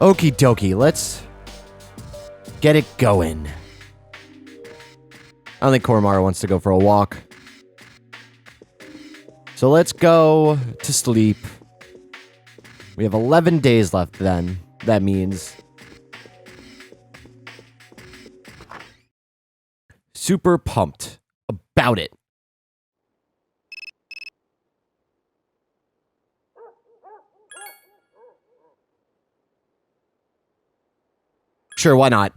Okie dokie, let's get it going. I don't think Koromaru wants to go for a walk. So let's go to sleep. We have 11 days left then. That means super pumped about it. Sure, why not?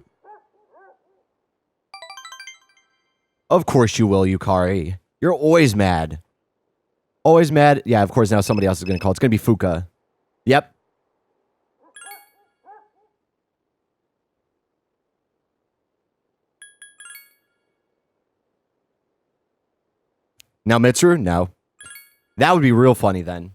Of course you will, Yukari. You're always mad. Always mad? Yeah, of course now somebody else is going to call. It's going to be Fuka. Yep. Now Mitsuru? No. That would be real funny then.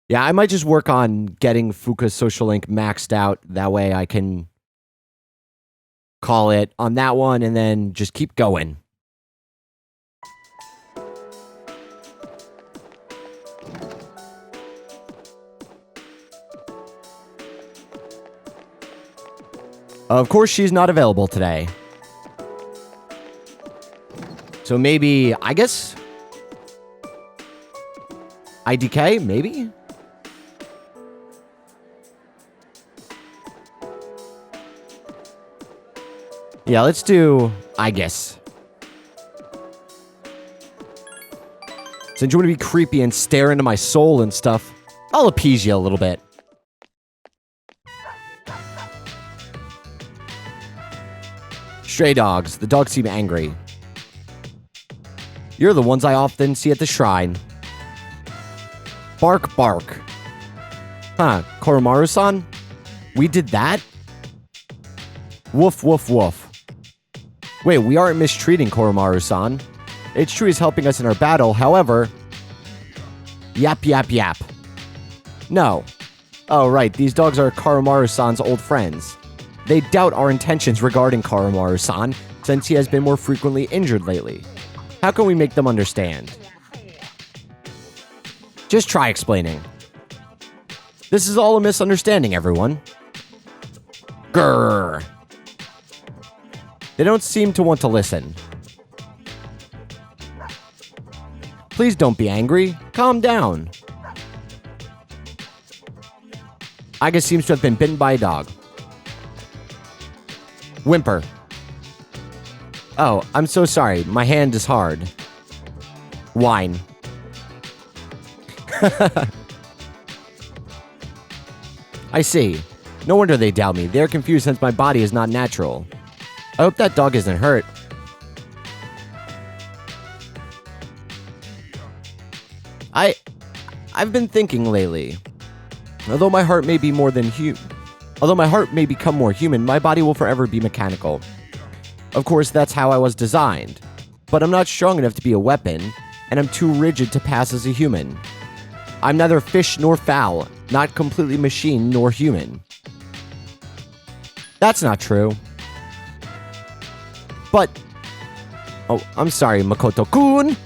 Yeah, I might just work on getting Fuka's social link maxed out. That way I can call it on that one and then just keep going. Of course, she's not available today. So maybe, I guess, IDK, maybe? Yeah, let's do, I guess. Since you want to be creepy and stare into my soul and stuff, I'll appease you a little bit. Stray dogs. The dogs seem angry. You're the ones I often see at the shrine. Bark, bark. Huh, Koromaru-san? We did that? Woof, woof, woof. Wait, we aren't mistreating Koromaru-san. It's true he's helping us in our battle, however... Yap, yap, yap. No. Oh, right, these dogs are Koromaru-san's old friends. They doubt our intentions regarding Koromaru-san, since he has been more frequently injured lately. How can we make them understand? Just try explaining. This is all a misunderstanding, everyone. Grrr. They don't seem to want to listen. Please don't be angry. Calm down. Aga seems to have been bitten by a dog. Whimper. Oh, I'm so sorry. My hand is hard. Whine. I see. No wonder they doubt me. They're confused since my body is not natural. I hope that dog isn't hurt. I've been thinking lately. Although my heart may become more human, my body will forever be mechanical. Of course, that's how I was designed. But I'm not strong enough to be a weapon, and I'm too rigid to pass as a human. I'm neither fish nor fowl, not completely machine nor human. That's not true. But... Oh, I'm sorry, Makoto-kun!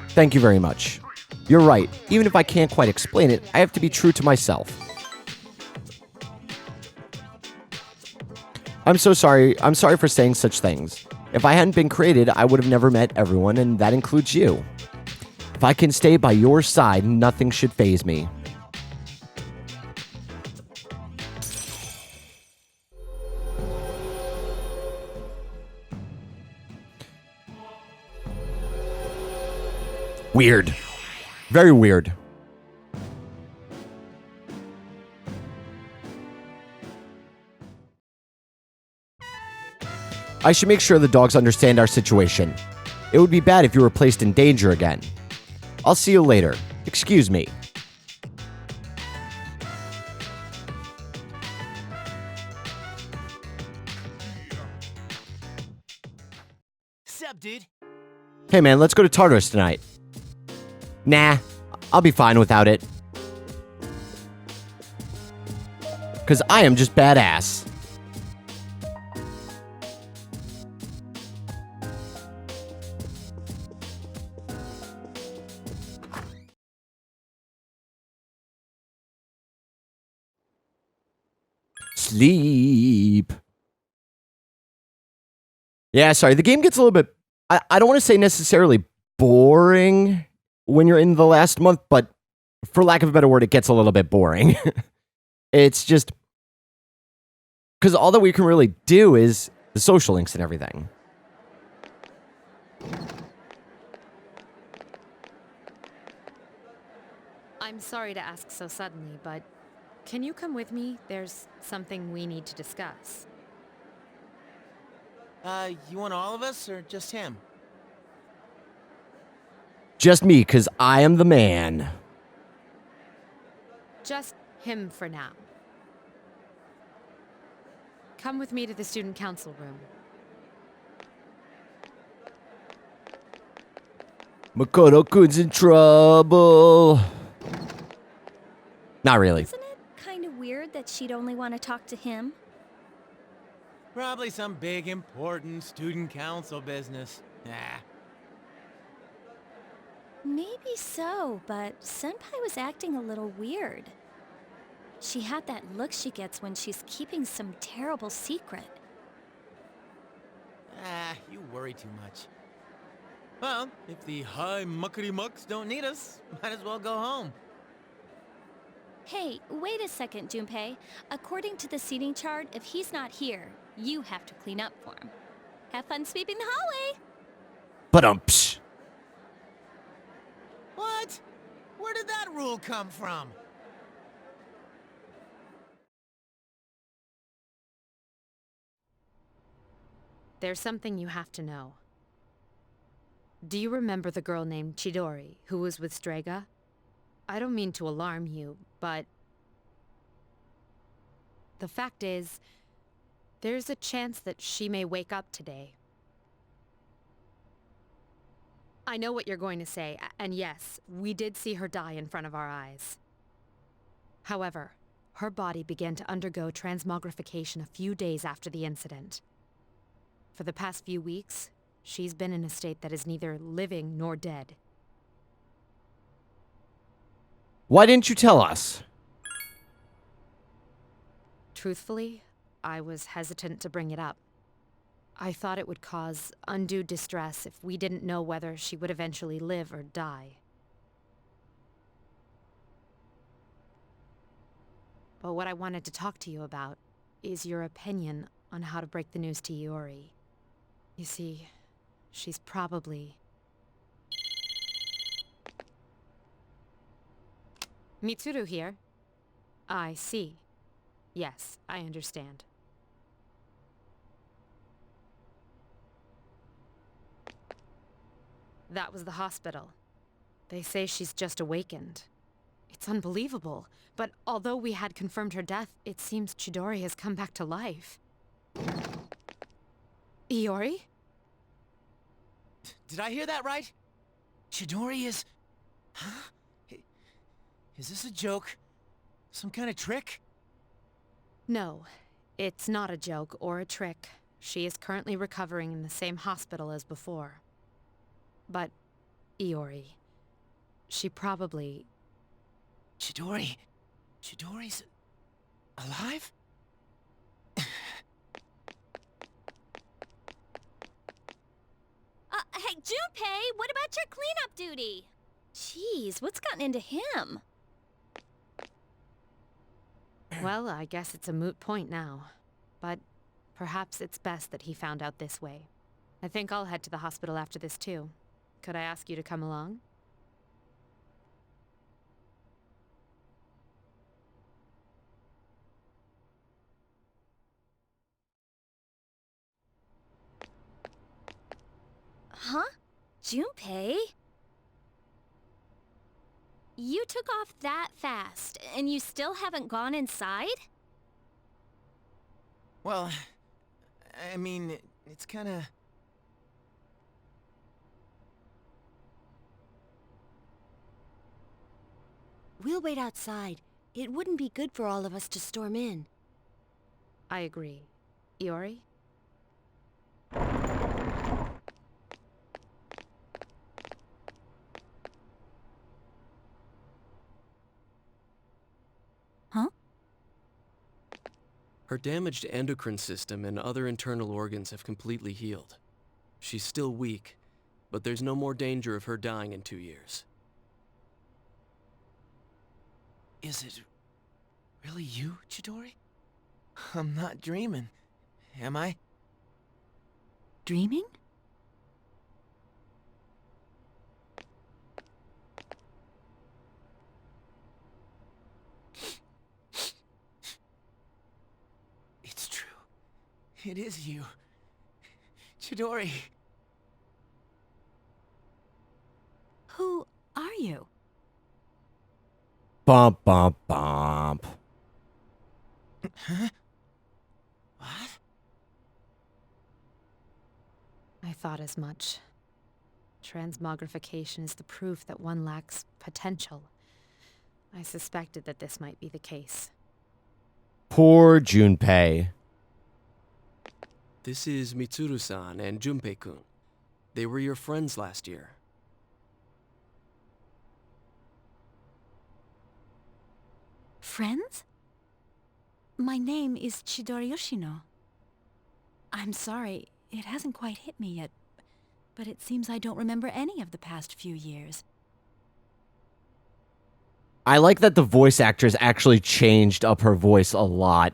Thank you very much. You're right. Even if I can't quite explain it, I have to be true to myself. I'm so sorry. I'm sorry for saying such things. If I hadn't been created, I would have never met everyone, and that includes you. If I can stay by your side, nothing should faze me. Weird. Very weird. I should make sure the dogs understand our situation. It would be bad if you were placed in danger again. I'll see you later. Excuse me. Sup, dude? Hey man, let's go to Tartarus tonight. Nah, I'll be fine without it. Because I am just badass. sleep. Yeah, sorry. The game gets a little bit, I don't want to say necessarily boring when you're in the last month, but for lack of a better word, it gets a little bit boring. It's just because all that we can really do is the social links and everything. I'm sorry to ask so suddenly, but can you come with me? There's something we need to discuss. You want all of us or just him? Just me, because I am the man. Just him for now. Come with me to the student council room. Makoto-kun's in trouble. Not really. Isn't it kind of weird that she'd only want to talk to him? Probably some big, important student council business. Maybe so, but Senpai was acting a little weird. She had that look she gets when she's keeping some terrible secret. You worry too much. Well, if the high muckety mucks don't need us, might as well go home. Hey, wait a second, Junpei. According to the seating chart, if he's not here, you have to clean up for him. Have fun sweeping the hallway! But What? Where did that rule come from? There's something you have to know. Do you remember the girl named Chidori, who was with Strega? I don't mean to alarm you, but the fact is, there's a chance that she may wake up today. I know what you're going to say, and yes, we did see her die in front of our eyes. However, her body began to undergo transmogrification a few days after the incident. For the past few weeks, she's been in a state that is neither living nor dead. why didn't you tell us? Truthfully, I was hesitant to bring it up. I thought it would cause undue distress if we didn't know whether she would eventually live or die. But what I wanted to talk to you about is your opinion on how to break the news to Iori. You see, she's probably... Mitsuru here. I see. Yes, I understand. That was the hospital. They say she's just awakened. It's unbelievable, but although we had confirmed her death, it seems Chidori has come back to life. Iori? Did I hear that right? Chidori is... Huh? Is this a joke? Some kind of trick? No, it's not a joke or a trick. She is currently recovering in the same hospital as before. But, Iori, she probably... Chidori's... alive? Hey, Junpei, what about your cleanup duty? Jeez, what's gotten into him? Well, I guess it's a moot point now. But perhaps it's best that he found out this way. I think I'll head to the hospital after this too. Could I ask you to come along? Huh? Junpei? You took off that fast, and you still haven't gone inside? Well, I mean, it's kinda... We'll wait outside. It wouldn't be good for all of us to storm in. I agree. Iori? Huh? Her damaged endocrine system and other internal organs have completely healed. She's still weak, but there's no more danger of her dying in 2 years. Is it really you, Chidori? I'm not dreaming, am I? Dreaming? It's true. It is you. Chidori. Who are you? Bump, bump, bump. Huh? What? I thought as much. Transmogrification is the proof that one lacks potential. I suspected that this might be the case. Poor Junpei. This is Mitsuru-san and Junpei-kun. They were your friends last year. Friends? My name is Chidori Yoshino. I'm sorry, it hasn't quite hit me yet, but it seems I don't remember any of the past few years. I like that the voice actress actually changed up her voice a lot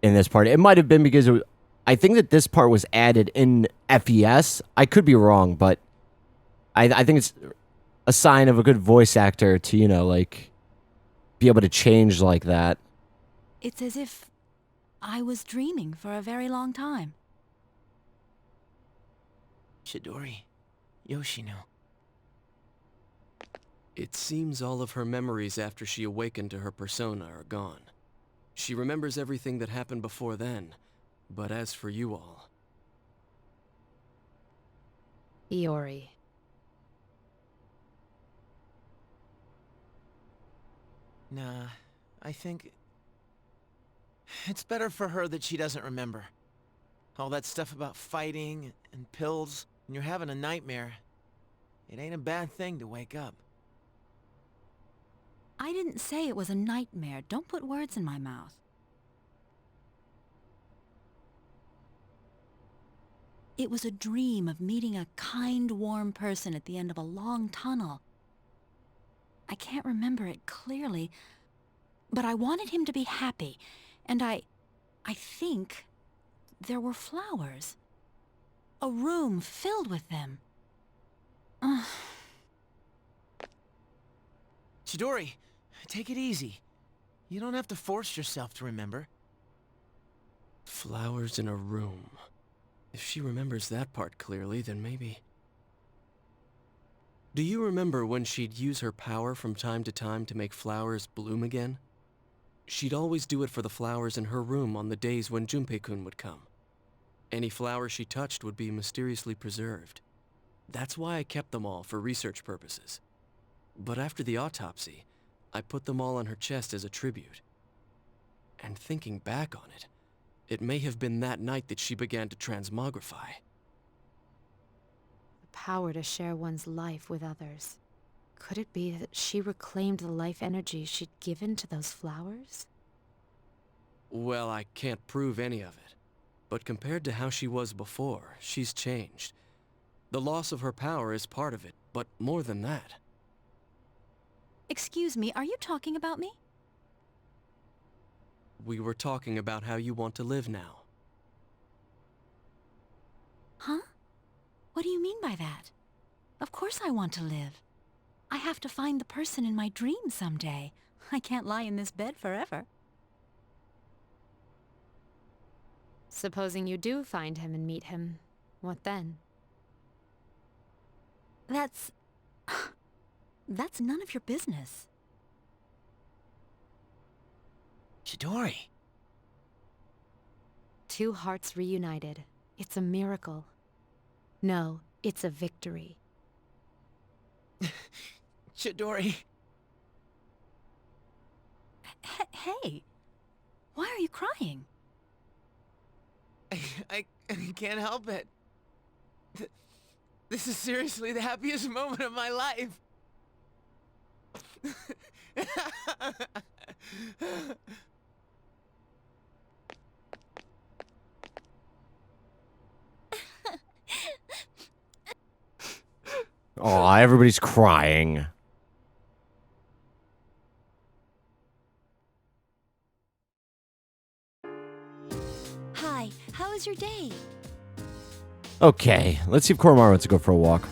in this part. It might have been because I think that this part was added in FES. I could be wrong, but I think it's a sign of a good voice actor to, you know, like, be able to change like that. It's as if I was dreaming for a very long time. Chidori. Yoshino. It seems all of her memories after she awakened to her persona are gone. She remembers everything that happened before then, but as for you all... Iori. Nah, I think... it's better for her that she doesn't remember. All that stuff about fighting and pills, and you're having a nightmare. It ain't a bad thing to wake up. I didn't say it was a nightmare. Don't put words in my mouth. It was a dream of meeting a kind, warm person at the end of a long tunnel. I can't remember it clearly, but I wanted him to be happy, and I think there were flowers. A room filled with them. Chidori, take it easy. You don't have to force yourself to remember. Flowers in a room. If she remembers that part clearly, then maybe... Do you remember when she'd use her power from time to time to make flowers bloom again? She'd always do it for the flowers in her room on the days when Junpei-kun would come. Any flower she touched would be mysteriously preserved. That's why I kept them all for research purposes. But after the autopsy, I put them all on her chest as a tribute. And thinking back on it, it may have been that night that she began to transmogrify. The power to share one's life with others. Could it be that she reclaimed the life energy she'd given to those flowers? Well, I can't prove any of it. But compared to how she was before, she's changed. The loss of her power is part of it, but more than that. Excuse me, are you talking about me? We were talking about how you want to live now. Huh? What do you mean by that? Of course I want to live. I have to find the person in my dream someday. I can't lie in this bed forever. Supposing you do find him and meet him, what then? That's none of your business. Chidori. Two hearts reunited. It's a miracle. No, it's a victory. Chidori. Hey, why are you crying? I can't help it. This is seriously the happiest moment of my life. Oh, everybody's crying. Hi, how was your day? Okay, let's see if Koromaru wants to go for a walk.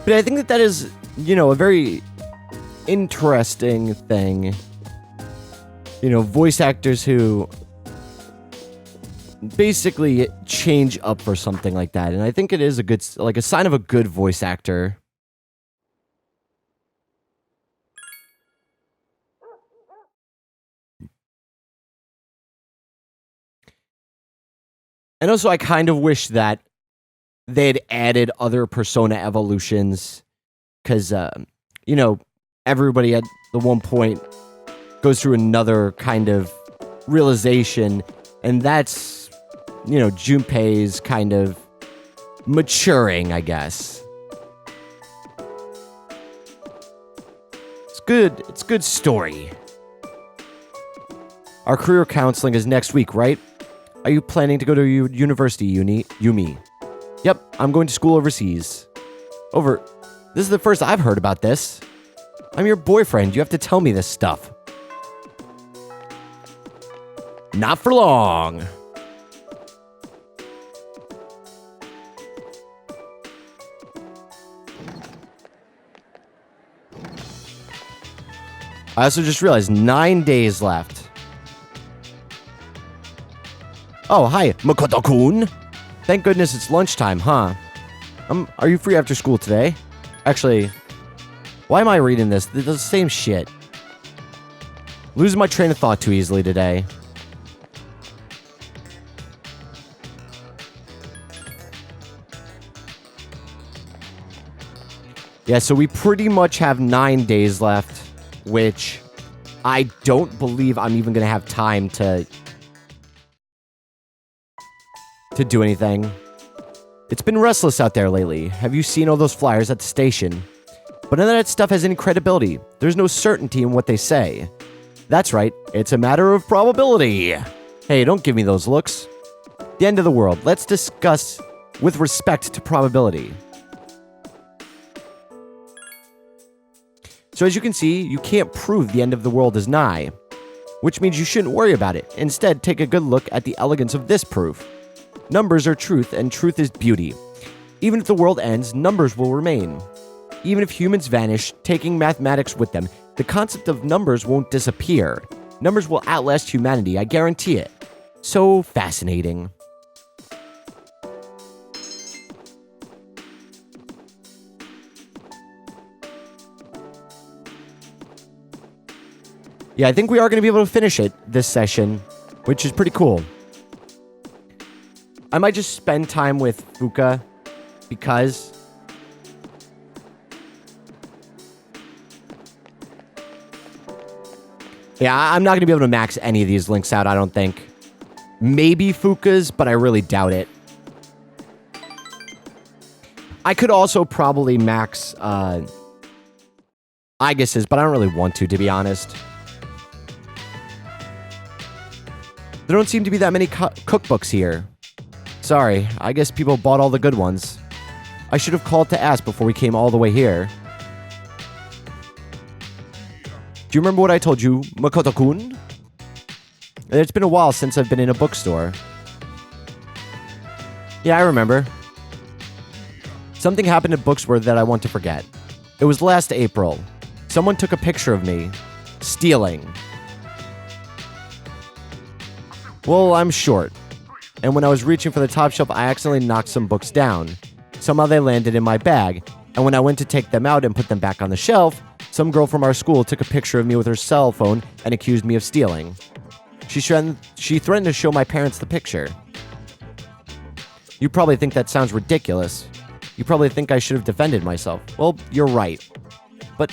But I think that is, a very interesting thing. Voice actors who basically change up for something like that. And I think it is a sign of a good voice actor. And also, I kind of wish that they had added other Persona evolutions. Because, everybody at the one point goes through another kind of realization. And that's, Junpei's kind of maturing, I guess. It's good. It's a good story. Our career counseling is next week, right? Are you planning to go to university, Yumi? Yep, I'm going to school overseas. This is the first I've heard about this. I'm your boyfriend. You have to tell me this stuff. Not for long. I also just realized 9 days left. Oh, hi, Makoto-kun. Thank goodness it's lunchtime, huh? Are you free after school today? Actually, why am I reading this? It's the same shit. Losing my train of thought too easily today. Yeah, so we pretty much have 9 days left, which I don't believe I'm even going to have time to do anything. It's been restless out there lately. Have you seen all those flyers at the station? But none of that stuff has any credibility. There's no certainty in what they say. That's right, it's a matter of probability. Hey, don't give me those looks. The end of the world. Let's discuss with respect to probability. So as you can see, you can't prove the end of the world is nigh, which means you shouldn't worry about it. Instead, take a good look at the elegance of this proof. Numbers are truth, and truth is beauty. Even if the world ends, numbers will remain. Even if humans vanish, taking mathematics with them, the concept of numbers won't disappear. Numbers will outlast humanity, I guarantee it. So fascinating. Yeah, I think we are going to be able to finish it this session, which is pretty cool. I might just spend time with Fuka because yeah, I'm not going to be able to max any of these links out, I don't think. Maybe Fuka's, but I really doubt it. I could also probably max Igus's, but I don't really want to be honest. There don't seem to be that many cookbooks here. Sorry, I guess people bought all the good ones. I should have called to ask before we came all the way here. Do you remember what I told you, Makoto-kun? It's been a while since I've been in a bookstore. Yeah, I remember. Something happened at Bookstore that I want to forget. It was last April. Someone took a picture of me. Stealing. Well, I'm short. And when I was reaching for the top shelf, I accidentally knocked some books down. Somehow they landed in my bag. And when I went to take them out and put them back on the shelf, some girl from our school took a picture of me with her cell phone and accused me of stealing. She threatened to show my parents the picture. You probably think that sounds ridiculous. You probably think I should have defended myself. Well, you're right. But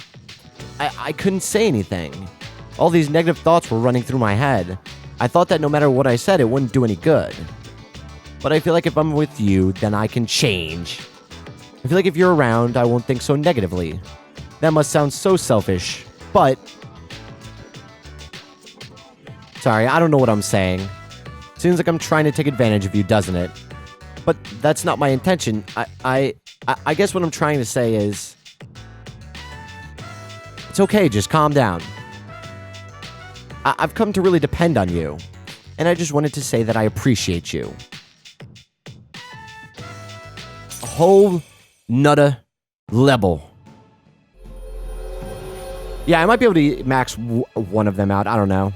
I couldn't say anything. All these negative thoughts were running through my head. I thought that no matter what I said, it wouldn't do any good. But I feel like if I'm with you, then I can change. I feel like if you're around, I won't think so negatively. That must sound so selfish, but... Sorry, I don't know what I'm saying. Seems like I'm trying to take advantage of you, doesn't it? But that's not my intention. I guess what I'm trying to say is, it's okay, just calm down. I've come to really depend on you, and I just wanted to say that I appreciate you. A whole nutta level. Yeah, I might be able to max one of them out. I don't know.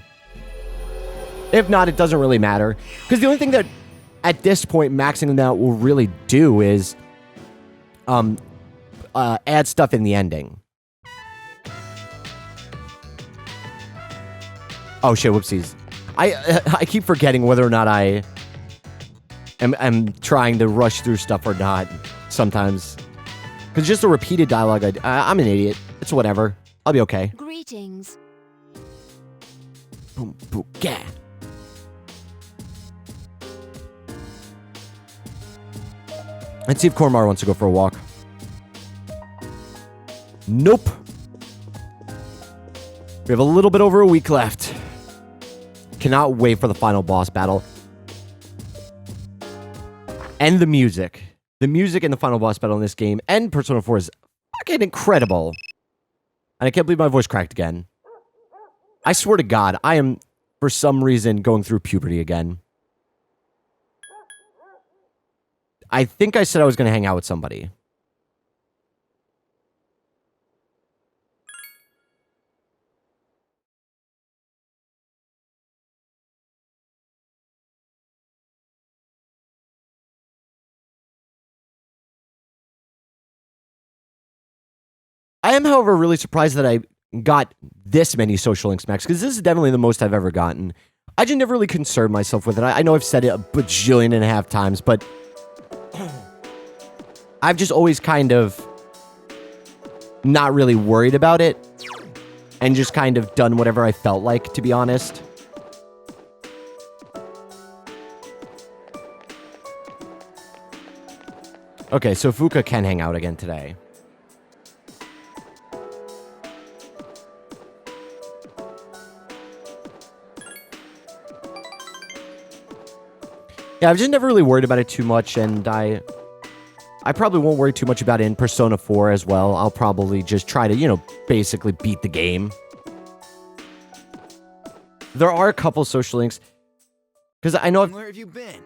If not, it doesn't really matter. Because the only thing that, at this point, maxing them out will really do is add stuff in the ending. Oh shit, whoopsies. I keep forgetting whether or not I am trying to rush through stuff or not sometimes. Because just a repeated dialogue, I'm an idiot. It's whatever. I'll be okay. Greetings. Boom, boom, yeah. Let's see if Koromaro wants to go for a walk. Nope. We have a little bit over a week left. Cannot wait for the final boss battle. And the music. The music in the final boss battle in this game and Persona 4 is fucking incredible. And I can't believe my voice cracked again. I swear to God, I am, for some reason, going through puberty again. I think I said I was going to hang out with somebody. I am, however, really surprised that I got this many social links max, because this is definitely the most I've ever gotten. I just never really concerned myself with it. I know I've said it a bajillion and a half times, but I've just always kind of not really worried about it and just kind of done whatever I felt like, to be honest. Okay, so Fuka can hang out again today. Yeah, I've just never really worried about it too much, and I probably won't worry too much about it in Persona 4 as well. I'll probably just try to, you know, basically beat the game. There are a couple social links, because I know Where have you been?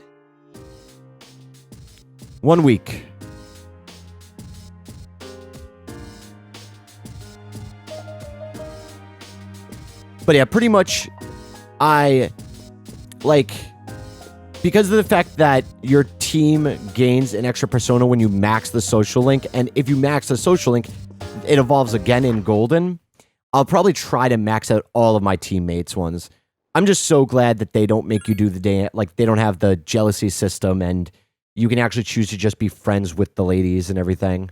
1 week. But yeah, pretty much, because of the fact that your team gains an extra persona when you max the social link, and if you max the social link, it evolves again in Golden, I'll probably try to max out all of my teammates' ones. I'm just so glad that they don't make you do the day, like, they don't have the jealousy system, and you can actually choose to just be friends with the ladies and everything.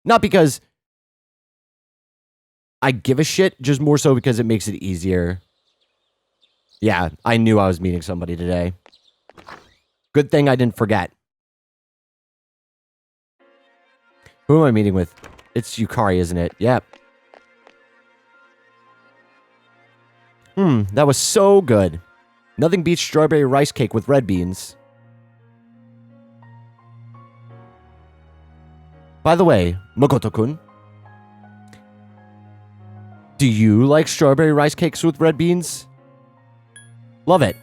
Not because I give a shit, just more so because it makes it easier. Yeah, I knew I was meeting somebody today. Good thing I didn't forget. Who am I meeting with? It's Yukari, isn't it? Yep. That was so good. Nothing beats strawberry rice cake with red beans. By the way, Makoto-kun, do you like strawberry rice cakes with red beans? Love it.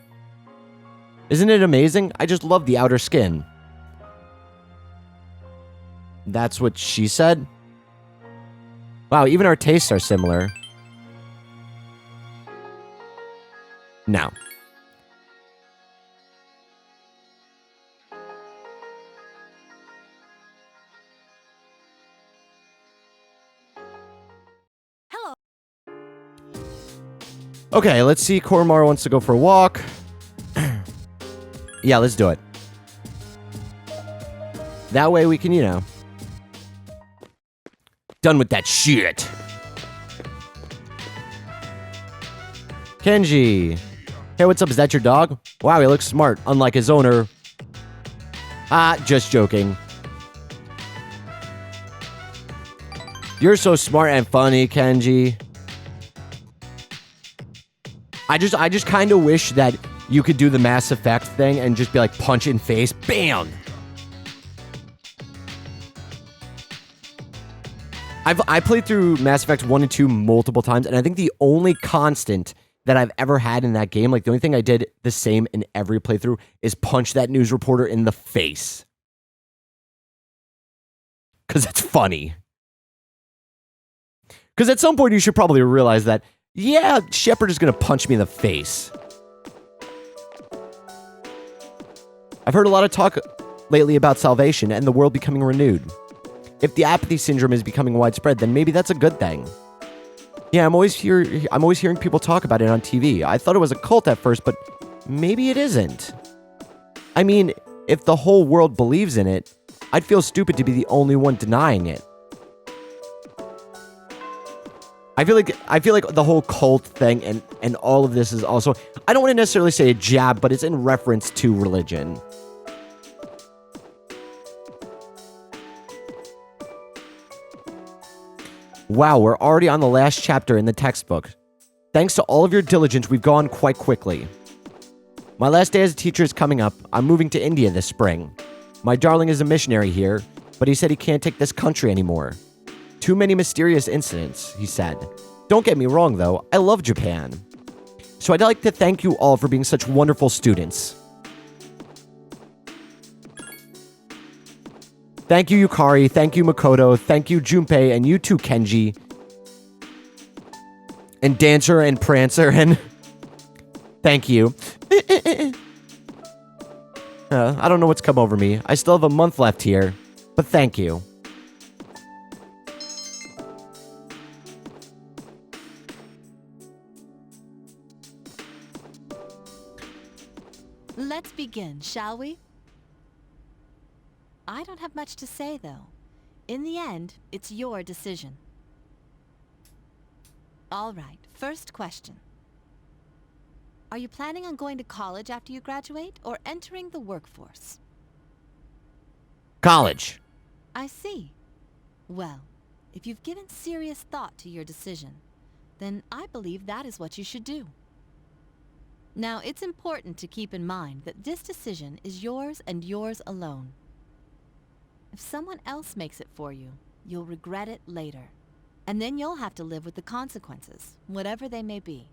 Isn't it amazing? I just love the outer skin. That's what she said? Wow, even our tastes are similar. No. Hello. Okay, let's see. Koromaro wants to go for a walk. Yeah, let's do it. That way we can, you know, done with that shit. Kenji. Hey, what's up? Is that your dog? Wow, he looks smart, unlike his owner. Ah, just joking. You're so smart and funny, Kenji. I just kind of wish that you could do the Mass Effect thing and just be like, punch in face, bam! I played through Mass Effect 1 and 2 multiple times, and I think the only constant that I've ever had in that game, like the only thing I did the same in every playthrough, is punch that news reporter in the face. Because it's funny. Because at some point you should probably realize that, yeah, Shepard is going to punch me in the face. I've heard a lot of talk lately about salvation and the world becoming renewed. If the apathy syndrome is becoming widespread, then maybe that's a good thing. Yeah, I'm always hearing people talk about it on TV. I thought it was a cult at first, but maybe it isn't. I mean, if the whole world believes in it, I'd feel stupid to be the only one denying it. I feel like the whole cult thing and all of this is also, I don't want to necessarily say a jab, but it's in reference to religion. Wow, we're already on the last chapter in the textbook. Thanks to all of your diligence, we've gone quite quickly. My last day as a teacher is coming up. I'm moving to India this spring. My darling is a missionary here, but he said he can't take this country anymore. Too many mysterious incidents, he said. Don't get me wrong, though. I love Japan. So I'd like to thank you all for being such wonderful students. Thank you, Yukari. Thank you, Makoto. Thank you, Junpei. And you too, Kenji. And Dancer and Prancer. And thank you. I don't know what's come over me. I still have a month left here. But thank you. Let's begin, shall we? I don't have much to say, though. In the end, it's your decision. All right, first question. Are you planning on going to college after you graduate, or entering the workforce? College. I see. Well, if you've given serious thought to your decision, then I believe that is what you should do. Now, it's important to keep in mind that this decision is yours and yours alone. If someone else makes it for you, you'll regret it later. And then you'll have to live with the consequences, whatever they may be.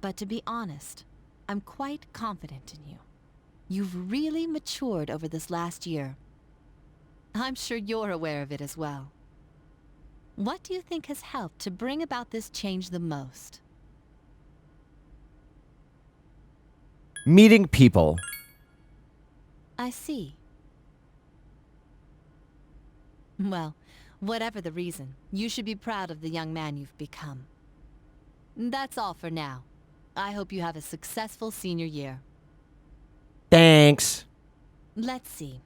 But to be honest, I'm quite confident in you. You've really matured over this last year. I'm sure you're aware of it as well. What do you think has helped to bring about this change the most? Meeting people. I see. Well, whatever the reason, you should be proud of the young man you've become. That's all for now. I hope you have a successful senior year. Thanks. Let's see.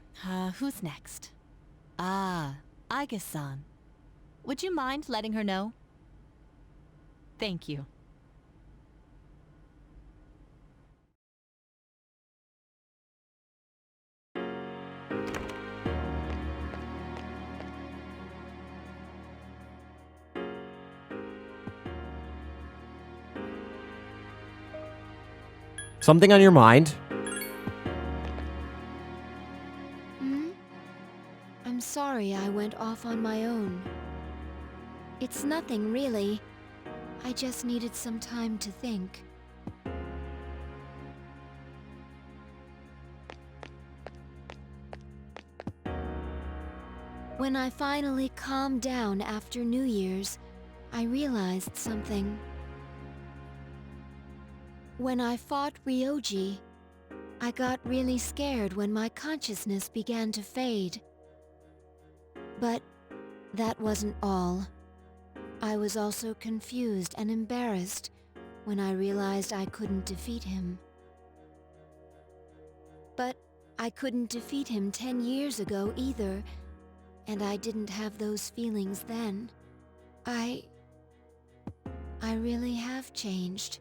Who's next? Aiga-san. Would you mind letting her know? Thank you. Something on your mind? I'm sorry I went off on my own. It's nothing, really. I just needed some time to think. When I finally calmed down after New Year's, I realized something. When I fought Ryoji, I got really scared when my consciousness began to fade. But that wasn't all. I was also confused and embarrassed when I realized I couldn't defeat him. But I couldn't defeat him 10 years ago either, and I didn't have those feelings then. I really have changed.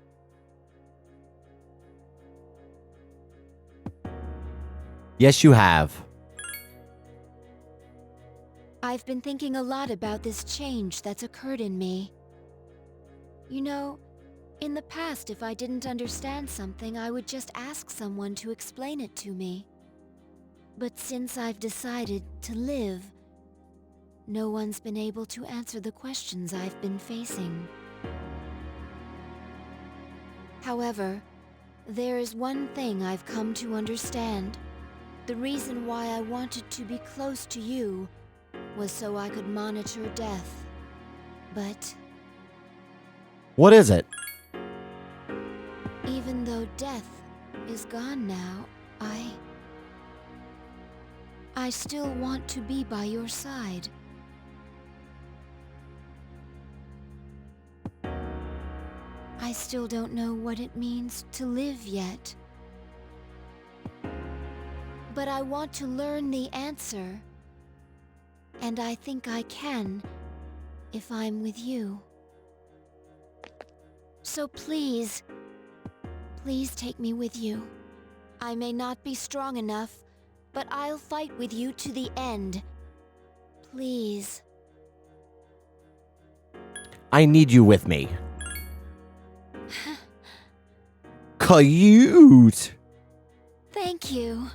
Yes, you have. I've been thinking a lot about this change that's occurred in me. You know, In the past, if I didn't understand something, I would just ask someone to explain it to me. But since I've decided to live, no one's been able to answer the questions I've been facing. However, there is one thing I've come to understand. The reason why I wanted to be close to you was so I could monitor death. But What is it? even though death is gone now, I still want to be by your side. I still don't know what it means to live yet. But I want to learn the answer. And I think I can, if I'm with you. So please, please take me with you. I may not be strong enough, but I'll fight with you to the end. Please. I need you with me. Cute. Thank you.